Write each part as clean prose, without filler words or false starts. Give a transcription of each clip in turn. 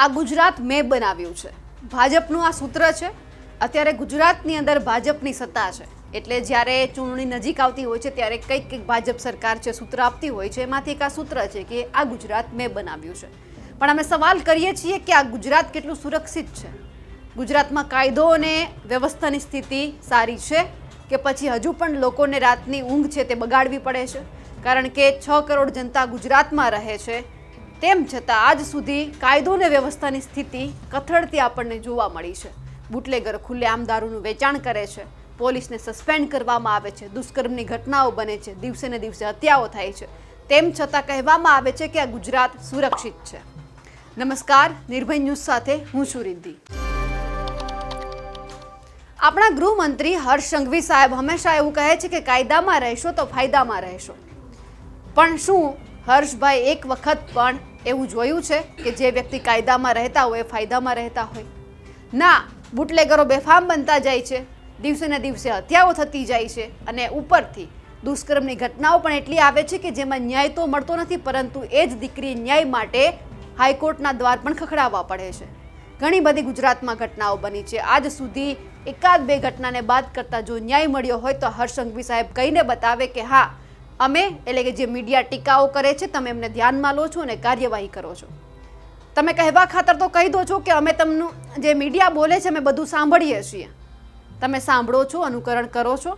આ ગુજરાત મેં બનાવ્યું છે, ભાજપનું આ સૂત્ર છે। અત્યારે ગુજરાતની અંદર ભાજપની સત્તા છે, એટલે જ્યારે ચૂંટણી નજીક આવતી હોય છે ત્યારે કંઈક ભાજપ સરકાર છે સૂત્ર આપતી હોય છે, એમાંથી એક આ સૂત્ર છે કે આ ગુજરાત મેં બનાવ્યું છે। પણ અમે સવાલ કરીએ છીએ કે આ ગુજરાત કેટલું સુરક્ષિત છે? ગુજરાતમાં કાયદો અને વ્યવસ્થાની સ્થિતિ સારી છે કે પછી હજુ પણ લોકોને રાતની ઊંઘ છે તે બગાડવી પડે છે? કારણ કે 6 કરોડ જનતા ગુજરાતમાં રહે છે, તેમ છતાં આજ સુધી કાયદો અને વ્યવસ્થાની સ્થિતિ કથળતી આપણને જોવા મળી છે। બુટલેગર ખુલ્લેઆમ દારૂનું વેચાણ કરે છે, પોલીસને સસ્પેન્ડ કરવામાં આવે છે, દુષ્કર્મની ઘટનાઓ બને છે, દિવસે ને દિવસે હત્યાઓ થાય છે, તેમ છતાં કહેવામાં આવે છે કે આ ગુજરાત સુરક્ષિત છે। નમસ્કાર, નિર્ભય ન્યૂઝ સાથે હું છું રિદ્ધિ। આપણા ગૃહમંત્રી હર્ષ સંઘવી સાહેબ હંમેશા એવું કહે છે કે કાયદામાં રહેશો તો ફાયદામાં રહેશો, પણ શું હર્ષભાઈ એક વખત પણ એવું જોયું છે કે જે વ્યક્તિ કાયદામાં રહેતા હોય ફાયદામાં રહેતા હોય? ના, બુટલેગરો બેફામ બનતા જાય છે, દિવસે ને દિવસે હત્યાઓ થતી જાય છે, અને ઉપરથી દુષ્કર્મની ઘટનાઓ પણ એટલી આવે છે કે જેમાં ન્યાય તો મળતો નથી, પરંતુ એ જ દીકરી ન્યાય માટે હાઈકોર્ટના દ્વાર પણ ખખડાવવા પડે છે। ઘણી બધી ગુજરાતમાં ઘટનાઓ બની છે। આજ સુધી એકાદ બે ઘટનાને બાદ કરતાં જો ન્યાય મળ્યો હોય તો હર્ષ સંઘવી સાહેબ કહીને બતાવે કે હા, અમે એટલે કે જે મીડિયા ટીકાઓ કરે છે તમે એમને ધ્યાનમાં લો છો અને કાર્યવાહી કરો છો। તમે કહેવા ખાતર તો કહી દો છો કે અમે તમને જે મીડિયા બોલે છે અમે બધું સાંભળીએ છીએ, તમે સાંભળો છો, અનુકરણ કરો છો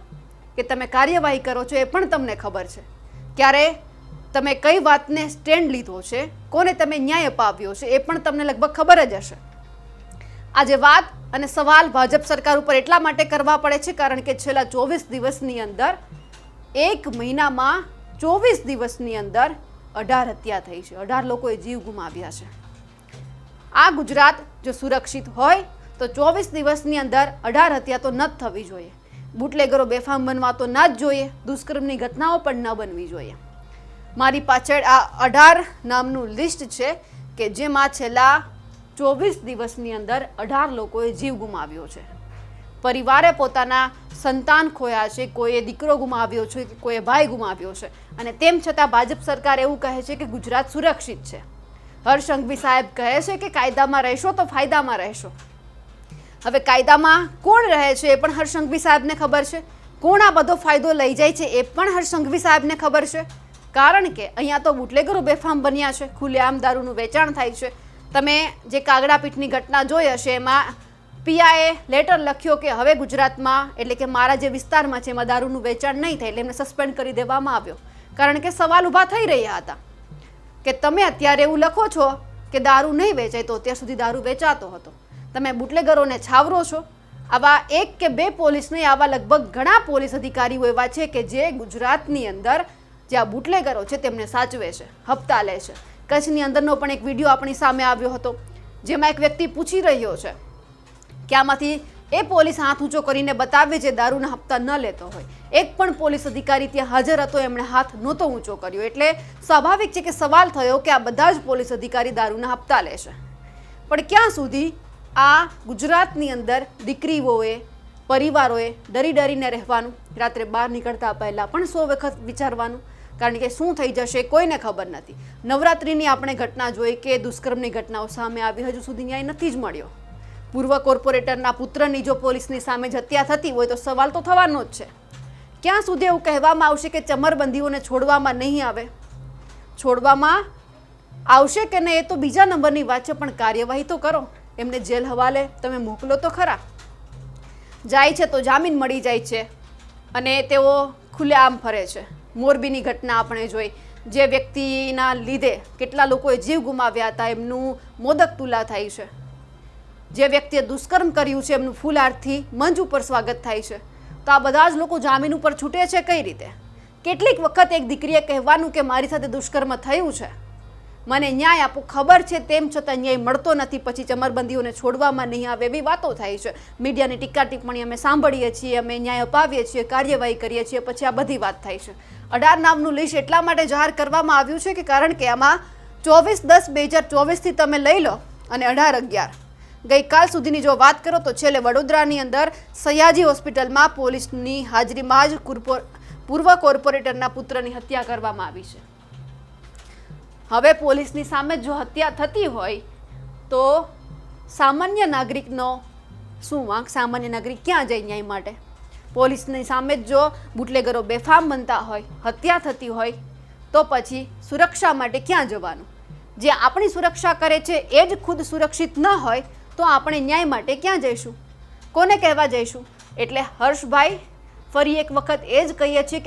કે તમે કાર્યવાહી કરો છો એ પણ તમને ખબર છે। ક્યારે તમે કઈ વાતને સ્ટેન્ડ લીધો છે, કોને તમે ન્યાય અપાવ્યો છે એ પણ તમને લગભગ ખબર જ હશે। આજે વાત અને સવાલ ભાજપ સરકાર ઉપર એટલા માટે કરવા પડે છે કારણ કે છેલ્લા 24 દિવસની અંદર, એક મહિનામાં 24 દિવસની અંદર 18 હત્યા થઈ છે, 18 લોકોએ જીવ ગુમાવ્યા છે। આ ગુજરાત જો સુરક્ષિત હોય તો 24 દિવસની અંદર 18 હત્યા તો ન જ થવી જોઈએ, બુટલેગરો બેફામ બનવા તો ન જ જોઈએ, દુષ્કર્મની ઘટનાઓ પણ ન બનવી જોઈએ। મારી પાછળ આ 18 નામનું લિસ્ટ છે કે જેમાં છેલ્લા 24 દિવસની અંદર 18 લોકોએ જીવ ગુમાવ્યો છે। પરિવારે પોતાના સંતાન ખોયા છે, કોઈએ દીકરો ગુમાવ્યો છે, કોઈએ ભાઈ ગુમાવ્યો છે, અને તેમ છતાં ભાજપ સરકાર એવું કહે છે કે ગુજરાત સુરક્ષિત છે। હર્ષ સંઘવી સાહેબ કહે છે કે કાયદામાં રહેશો તો ફાયદામાં રહેશો। હવે કાયદામાં કોણ રહે છે એ પણ હર્ષ સંઘવી સાહેબને ખબર છે, કોણ આ બધો ફાયદો લઈ જાય છે એ પણ હર્ષ સંઘવી સાહેબને ખબર છે, કારણ કે અહીંયા તો બુટલેગરો બેફામ બન્યા છે, ખુલ્લેઆમ દારૂનું વેચાણ થાય છે। તમે જે કાગડાપીઠની ઘટના જોઈ હશે એમાં પીઆઈએ લેટર લખ્યો કે હવે ગુજરાતમાં એટલે કે મારા જે વિસ્તારમાં છે એમાં દારૂનું વેચાણ નહીં થાય, એટલે એમને સસ્પેન્ડ કરી દેવામાં આવ્યો, કારણ કે સવાલ ઊભા થઈ રહ્યા હતા કે તમે અત્યારે એવું લખો છો કે દારૂ નહીં વેચાય, તો અત્યાર સુધી દારૂ વેચાતો હતો, તમે બુટલેગરોને છાવરો છો। આવા એક કે બે પોલીસ નહીં, આવા લગભગ ઘણા પોલીસ અધિકારીઓ એવા છે કે જે ગુજરાતની અંદર જે આ બુટલેગરો છે તેમને સાચવે છે, હપ્તા લે છે। કચ્છની અંદરનો પણ એક વિડીયો આપણી સામે આવ્યો હતો જેમાં એક વ્યક્તિ પૂછી રહ્યો છે કે આમાંથી એ પોલીસ હાથ ઊંચો કરીને બતાવે જે દારૂના હપ્તા ન લેતો હોય, એક પણ પોલીસ અધિકારી ત્યાં હાજર હતો, એમણે હાથ નહોતો ઊંચો કર્યો, એટલે સ્વાભાવિક છે કે સવાલ થયો કે આ બધા જ પોલીસ અધિકારી દારૂના હપ્તા લે છે। પણ ક્યાં સુધી આ ગુજરાતની અંદર દીકરીઓએ, પરિવારોએ ડરી ડરીને રહેવાનું, રાત્રે બહાર નીકળતા પહેલાં પણ 100 વખત વિચારવાનું, કારણ કે શું થઈ જશે કોઈને ખબર નથી। નવરાત્રિની આપણે ઘટના જોઈ કે દુષ્કર્મની ઘટનાઓ સામે આવી, હજુ સુધી ન્યાય નથી જ મળ્યો। પૂર્વ કોર્પોરેટરના પુત્રની જો પોલીસની સામે જ હત્યા થતી હોય તો સવાલ તો થવાનો જ છે। ક્યાં સુધી એવું કહેવામાં આવશે કે ચમરબંધીઓને છોડવામાં નહીં આવે? છોડવામાં આવશે કે નહીં એ તો બીજા નંબરની વાત છે, પણ કાર્યવાહી તો કરો, એમને જેલ હવાલે તમે મોકલો તો ખરા। જાય છે તો જામીન મળી જાય છે અને તેઓ ખુલ્લેઆમ ફરે છે। મોરબીની ઘટના આપણે જોઈ, જે વ્યક્તિના લીધે કેટલા લોકોએ જીવ ગુમાવ્યા હતા એમનું મોદક તુલા થાય છે, જે વ્યક્તિએ દુષ્કર્મ કર્યું છે એમનું ફૂલહારથી મંચ ઉપર સ્વાગત થાય છે, તો આ બધા જ લોકો જામીન ઉપર છૂટે છે કઈ રીતે? કેટલીક વખત એક દીકરીએ કહેવાનું કે મારી સાથે દુષ્કર્મ થયું છે, મને ન્યાય આપો, ખબર છે તેમ છતાં ન્યાય મળતો નથી, પછી ચમરબંધીઓને છોડવામાં નહીં આવે એવી વાતો થાય છે। મીડિયાની ટીકા ટિપ્પણી અમે સાંભળીએ છીએ, અમે ન્યાય અપાવીએ છીએ, કાર્યવાહી કરીએ છીએ, પછી આ બધી વાત થાય છે। 18 નામનું લિસ્ટ એટલા માટે જાહેર કરવામાં આવ્યું છે કે કારણ કે આમાં 24/10/2024થી તમે લઈ લો અને 18/11 ગઈકાલ સુધીની જો વાત કરો તો છેલ્લે વડોદરાની અંદર સયાજી હોસ્પિટલમાં પોલીસની હાજરીમાં જ પૂર્વ કોર્પોરેટરના પુત્રની હત્યા કરવામાં આવી છે। હવે પોલીસની સામે જો હત્યા થતી હોય તો સામાન્ય નાગરિકનો શું વાંક? સામાન્ય નાગરિક ક્યાં જાય ન્યાય માટે? પોલીસની સામે જ જો બુટલેગરો બેફામ બનતા હોય, હત્યા થતી હોય, તો પછી સુરક્ષા માટે ક્યાં જવાનું? જે આપણી સુરક્ષા કરે છે એ જ ખુદ સુરક્ષિત ન હોય તો આપણે ન્યાય માટે ક્યાં જઈશું? કોને કહેવા જઈશું? એટલે હર્ષભાઈ, ફરી એક વખત એ જ કહીએ છીએ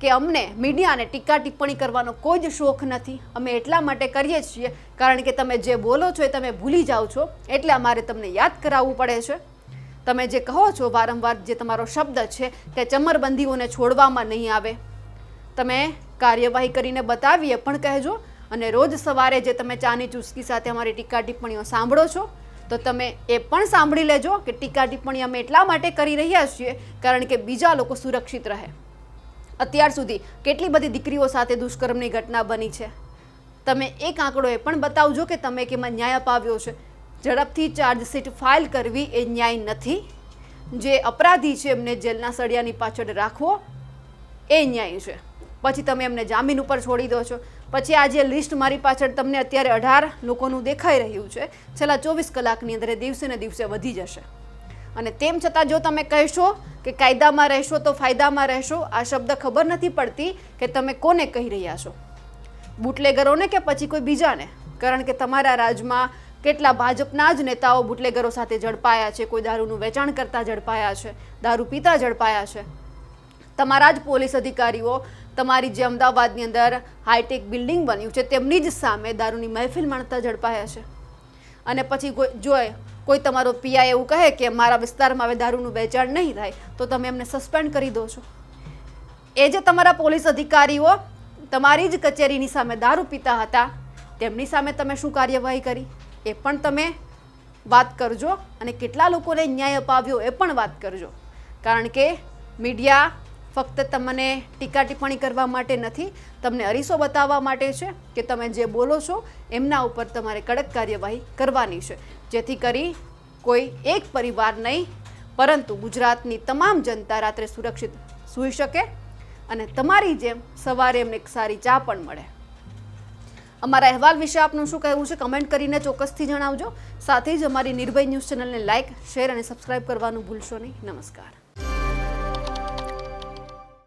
કે અમને મીડિયાને ટીકા ટિપ્પણી કરવાનો કોઈ જ શોખ નથી. અમે એટલા માટે કરીએ છીએ કારણ કે તમે જે બોલો છો એ તમે ભૂલી જાઓ છો, એટલે અમારે તમને યાદ કરાવવું પડે છે. તમે જે કહો છો વારંવાર, જે તમારો શબ્દ છે કે ચમરબંધીઓને છોડવામાં નહીં આવે, તમે કાર્યવાહી કરીને બતાવીએ પણ કહેજો. અને રોજ સવારે જે તમે ચાની ચુસ્કી સાથે અમારી ટીકા ટિપ્પણીઓ સાંભળો છો, તો તમે એ પણ સાંભળી લેજો કે ટીકા ટિપ્પણી અમે એટલા માટે કરી રહ્યા છીએ કારણ કે બીજા લોકો સુરક્ષિત રહે. અત્યાર સુધી કેટલી બધી દીકરીઓ સાથે દુષ્કર્મની ઘટના બની છે. તમે એક આંકડો એ પણ બતાવજો કે તમે કેમાં ન્યાય અપાવ્યો છે. ઝડપથી ચાર્જશીટ ફાઇલ કરવી એ ન્યાય નથી. જે અપરાધી છે એમને જેલના સળિયાની પાછળ રાખવો એ ન્યાય છે. પછી તમે એમને જામીન ઉપર છોડી દો છો. પછી આ જે લિસ્ટ મારી પાછળ તમને અત્યારે 18 લોકોનું દેખાઈ રહ્યું છે, છેલ્લા 24 કલાકની અંદર દિવસે ને દિવસે વધી જશે. અને તેમ છતાં જો તમે કહેશો કે કાયદામાં રહેશો તો ફાયદામાં રહેશો, આ શબ્દ ખબર નથી પડતી કે તમે કોને કહી રહ્યા છો, બુટલેગરોને કે પછી કોઈ બીજાને? કારણ કે તમારા રાજ્યમાં કેટલા ભાજપના જ નેતાઓ બુટલેગરો સાથે ઝડપાયા છે, કોઈ દારૂનું વેચાણ કરતા ઝડપાયા છે, દારૂ પીતા ઝડપાયા છે. તમારા જ પોલીસ અધિકારીઓ તમારી જે અમદાવાદની અંદર હાઈટેક બિલ્ડિંગ બન્યું છે તેમની જ સામે દારૂની મહેફિલ માણતા ઝડપાયા છે. અને પછી કોઈ તમારો પીઆઈ એવું કહે કે મારા વિસ્તારમાં હવે દારૂનું વેચાણ નહીં થાય, તો તમે એમને સસ્પેન્ડ કરી દો છો. એ જે તમારા પોલીસ અધિકારીઓ તમારી જ કચેરીની સામે દારૂ પીતા હતા, તેમની સામે તમે શું કાર્યવાહી કરી એ પણ તમે વાત કરજો. અને કેટલા લોકોને ન્યાય અપાવ્યો એ પણ વાત કરજો. કારણ કે મીડિયા ફક્ત તમને ટીકા ટિપ્પણી કરવા માટે નથી, તમને અરીસો બતાવવા માટે છે કે તમે જે બોલો છો એમના ઉપર તમારે કડક કાર્યવાહી કરવાની છે, જેથી કરી કોઈ એક પરિવાર નહીં પરંતુ ગુજરાતની તમામ જનતા રાત્રે સુરક્ષિત સૂઈ શકે અને તમારી જેમ સવારે એમને એક સારી ચા પણ મળે. અમારા અહેવાલ વિશે આપનું શું કહેવું છે કમેન્ટ કરીને ચોક્કસથી જણાવજો. સાથે જ અમારી નિર્ભય ન્યૂઝ ચેનલને લાઇક, શેર અને સબસ્ક્રાઇબ કરવાનું ભૂલશો નહીં. નમસ્કાર.